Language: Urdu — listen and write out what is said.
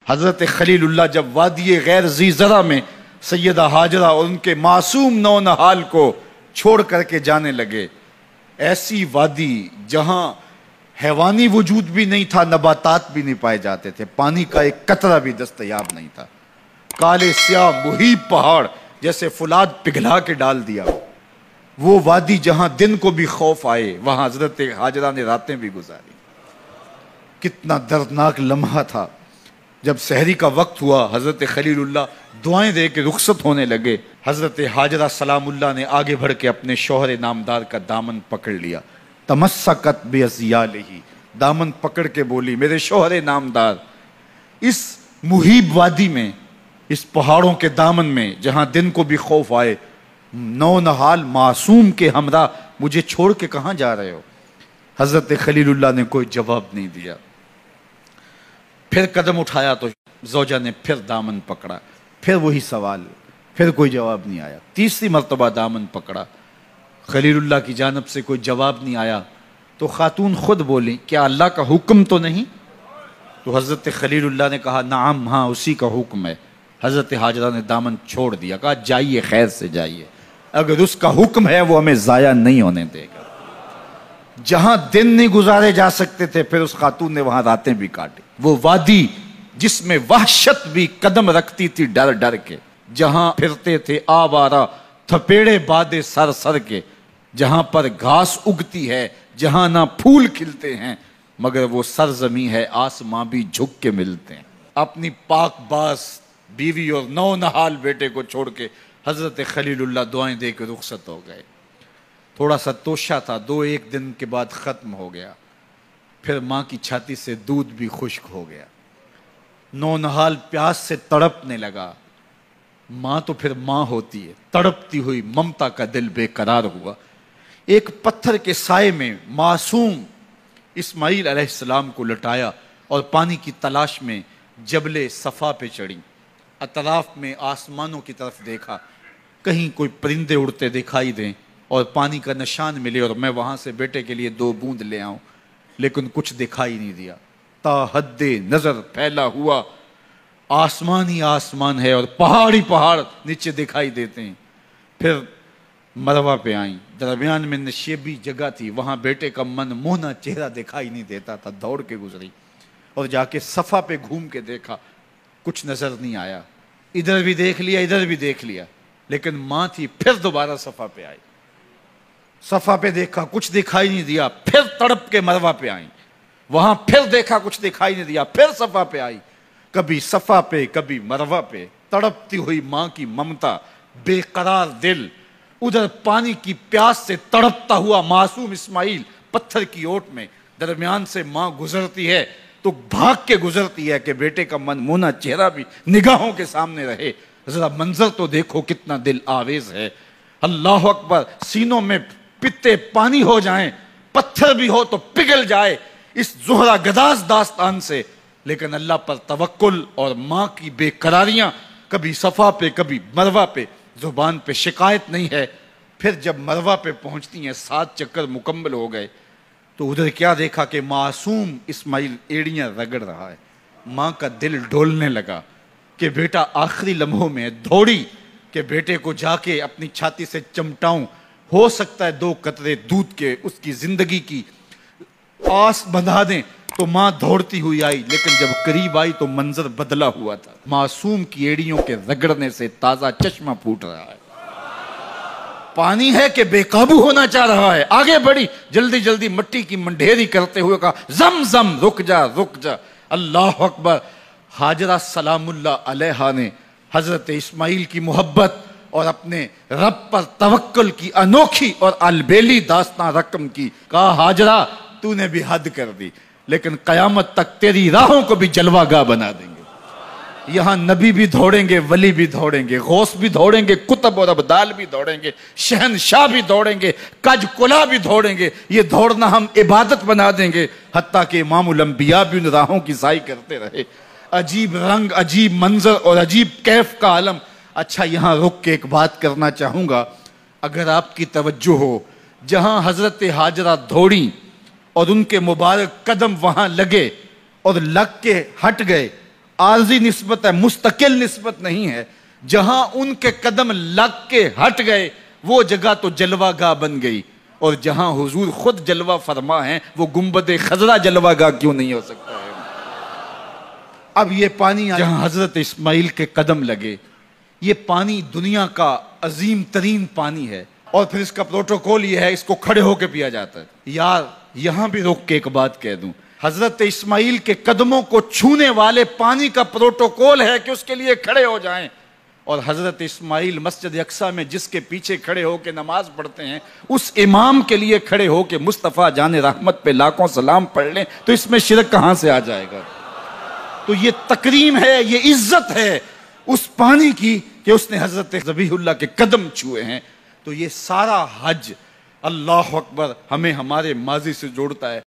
حضرت خلیل اللہ جب وادی غیر ذی زرع میں سیدہ ہاجرہ اور ان کے معصوم نونہال کو چھوڑ کر کے جانے لگے، ایسی وادی جہاں حیوانی وجود بھی نہیں تھا، نباتات بھی نہیں پائے جاتے تھے، پانی کا ایک قطرہ بھی دستیاب نہیں تھا، کالے سیاہ مہیب پہاڑ جیسے فولاد پگھلا کے ڈال دیا، وہ وادی جہاں دن کو بھی خوف آئے وہاں حضرت ہاجرہ نے راتیں بھی گزاری۔ کتنا دردناک لمحہ تھا۔ جب سحری کا وقت ہوا حضرت خلیل اللہ دعائیں دے کے رخصت ہونے لگے، حضرت ہاجرہ سلام اللہ نے آگے بڑھ کے اپنے شوہر نامدار کا دامن پکڑ لیا، تمسکت بعضیالہ، دامن پکڑ کے بولی میرے شوہر نامدار، اس مہیب وادی میں، اس پہاڑوں کے دامن میں جہاں دن کو بھی خوف آئے، نونہال معصوم کے ہمراہ مجھے چھوڑ کے کہاں جا رہے ہو؟ حضرت خلیل اللہ نے کوئی جواب نہیں دیا۔ پھر قدم اٹھایا تو زوجہ نے پھر دامن پکڑا، پھر وہی سوال، پھر کوئی جواب نہیں آیا۔ تیسری مرتبہ دامن پکڑا، خلیل اللہ کی جانب سے کوئی جواب نہیں آیا، تو خاتون خود بولی کیا اللہ کا حکم تو نہیں؟ تو حضرت خلیل اللہ نے کہا نعم، ہاں اسی کا حکم ہے۔ حضرت ہاجرہ نے دامن چھوڑ دیا، کہا جائیے، خیر سے جائیے، اگر اس کا حکم ہے وہ ہمیں ضائع نہیں ہونے دے گا۔ جہاں دن نہیں گزارے جا سکتے تھے پھر اس خاتون نے وہاں راتیں بھی کاٹی۔ وہ وادی جس میں وحشت بھی قدم رکھتی تھی ڈر ڈر کے، جہاں پھرتے تھے آوارہ تھپیڑے بادے سر سر کے، جہاں پر گھاس اگتی ہے، جہاں نہ پھول کھلتے ہیں، مگر وہ سرزمین ہے آسماں بھی جھک کے ملتے ہیں۔ اپنی پاک باز بیوی اور نونہال بیٹے کو چھوڑ کے حضرت خلیل اللہ دعائیں دے کے رخصت ہو گئے۔ تھوڑا سا توشہ تھا، 2-1 دن کے بعد ختم ہو گیا۔ پھر ماں کی چھاتی سے دودھ بھی خشک ہو گیا، نونہال پیاس سے تڑپنے لگا۔ ماں تو پھر ماں ہوتی ہے، تڑپتی ہوئی ممتا کا دل بے قرار ہوا۔ ایک پتھر کے سائے میں معصوم اسماعیل علیہ السلام کو لٹایا اور پانی کی تلاش میں جبل صفا پہ چڑھی۔ اطراف میں آسمانوں کی طرف دیکھا، کہیں کوئی پرندے اڑتے دکھائی دیں اور پانی کا نشان ملے اور میں وہاں سے بیٹے کے لیے 2 بوند لے آؤں، لیکن کچھ دکھائی نہیں دیا۔ تا حد نظر پھیلا ہوا آسمان ہی آسمان ہے اور پہاڑ ہی پہاڑ نیچے دکھائی دیتے ہیں۔ پھر مروہ پہ آئیں، درمیان میں نشیبی جگہ تھی، وہاں بیٹے کا من موہنا چہرہ دکھائی نہیں دیتا تھا، دوڑ کے گزری اور جا کے صفا پہ گھوم کے دیکھا، کچھ نظر نہیں آیا۔ ادھر بھی دیکھ لیا، ادھر بھی دیکھ لیا، لیکن ماں تھی۔ پھر دوبارہ صفا پہ آئی، صفا پہ دیکھا، کچھ دکھائی نہیں دیا۔ پھر تڑپ کے مروہ پہ آئیں، وہاں پھر دیکھا، کچھ دکھائی نہیں دیا۔ پھر صفا پہ آئی، کبھی صفا پہ کبھی مروہ پہ، تڑپتی ہوئی ماں کی ممتا، بے قرار دل، ادھر پانی کی پیاس سے تڑپتا ہوا معصوم اسماعیل پتھر کی اوٹ میں، درمیان سے ماں گزرتی ہے تو بھاگ کے گزرتی ہے کہ بیٹے کا من مونا چہرہ بھی نگاہوں کے سامنے رہے۔ ذرا منظر تو دیکھو کتنا دل آویز ہے۔ اللہ اکبر، سینوں میں پتے پانی ہو جائیں، پتھر بھی ہو تو پگھل جائے اس زہرہ گداز داستان سے، لیکن اللہ پر توکل اور ماں کی بے قراریاں، کبھی صفا پہ کبھی مروہ پہ، زبان پہ شکایت نہیں ہے۔ پھر جب مروہ پہ پہنچتی ہیں، 7 چکر مکمل ہو گئے، تو ادھر کیا دیکھا کہ معصوم اسماعیل ایڑیاں رگڑ رہا ہے۔ ماں کا دل ڈولنے لگا کہ بیٹا آخری لمحوں میں دوڑی کہ بیٹے کو جا کے اپنی چھاتی سے چمٹاؤں، ہو سکتا ہے 2 قطرے دودھ کے اس کی زندگی کی آس بندھا دیں۔ تو ماں دوڑتی ہوئی آئی، لیکن جب قریب آئی تو منظر بدلا ہوا تھا۔ معصوم کی ایڑیوں کے رگڑنے سے تازہ چشمہ پھوٹ رہا ہے، پانی ہے کہ بے قابو ہونا چاہ رہا ہے۔ آگے بڑھی، جلدی جلدی مٹی کی منڈھیری کرتے ہوئے کہا زم زم، رک جا رک جا۔ اللہ اکبر۔ ہاجرہ سلام اللہ علیہا نے حضرت اسماعیل کی محبت اور اپنے رب پر توکل کی انوکھی اور البیلی داستان رقم کی۔ کہا ہاجرہ تو نے بھی حد کر دی، لیکن قیامت تک تیری راہوں کو بھی جلوہ گاہ بنا دیں گے۔ یہاں نبی بھی دوڑیں گے، ولی بھی دوڑیں گے، غوث بھی دوڑیں گے، کتب اور ابدال بھی دوڑیں گے، شہنشاہ بھی دوڑیں گے، کج کلا بھی دوڑیں گے۔ یہ دوڑنا ہم عبادت بنا دیں گے، حتیٰ کہ امام الانبیاء بھی ان راہوں کی سائی کرتے رہے۔ عجیب رنگ، عجیب منظر اور عجیب کیف کا عالم۔ اچھا، یہاں رک کے ایک بات کرنا چاہوں گا، اگر آپ کی توجہ ہو، جہاں حضرت ہاجرہ دوڑی اور ان کے مبارک قدم وہاں لگے اور لگ کے ہٹ گئے، عارضی نسبت ہے، مستقل نسبت نہیں ہے۔ جہاں ان کے قدم لگ کے ہٹ گئے وہ جگہ تو جلوہ گاہ بن گئی، اور جہاں حضور خود جلوہ فرما ہیں وہ گنبد خضرا جلوہ گاہ کیوں نہیں ہو سکتا ہے؟ اب یہ پانی جہاں حضرت اسماعیل کے قدم لگے، یہ پانی دنیا کا عظیم ترین پانی ہے، اور پھر اس کا پروٹوکول یہ ہے، اس کو کھڑے ہو کے پیا جاتا ہے۔ یار یہاں بھی روک کے ایک بات کہہ دوں، حضرت اسماعیل کے قدموں کو چھونے والے پانی کا پروٹوکول ہے کہ اس کے لیے کھڑے ہو جائیں، اور حضرت اسماعیل مسجد اقصیٰ میں جس کے پیچھے کھڑے ہو کے نماز پڑھتے ہیں اس امام کے لیے کھڑے ہو کے مصطفیٰ جان رحمت پہ لاکھوں سلام پڑھ لیں تو اس میں شرک کہاں سے آ جائے گا؟ تو یہ تکریم ہے، یہ عزت ہے اس پانی کی کہ اس نے حضرت ذبیح اللہ کے قدم چھوئے ہیں۔ تو یہ سارا حج اللہ اکبر ہمیں ہمارے ماضی سے جوڑتا ہے۔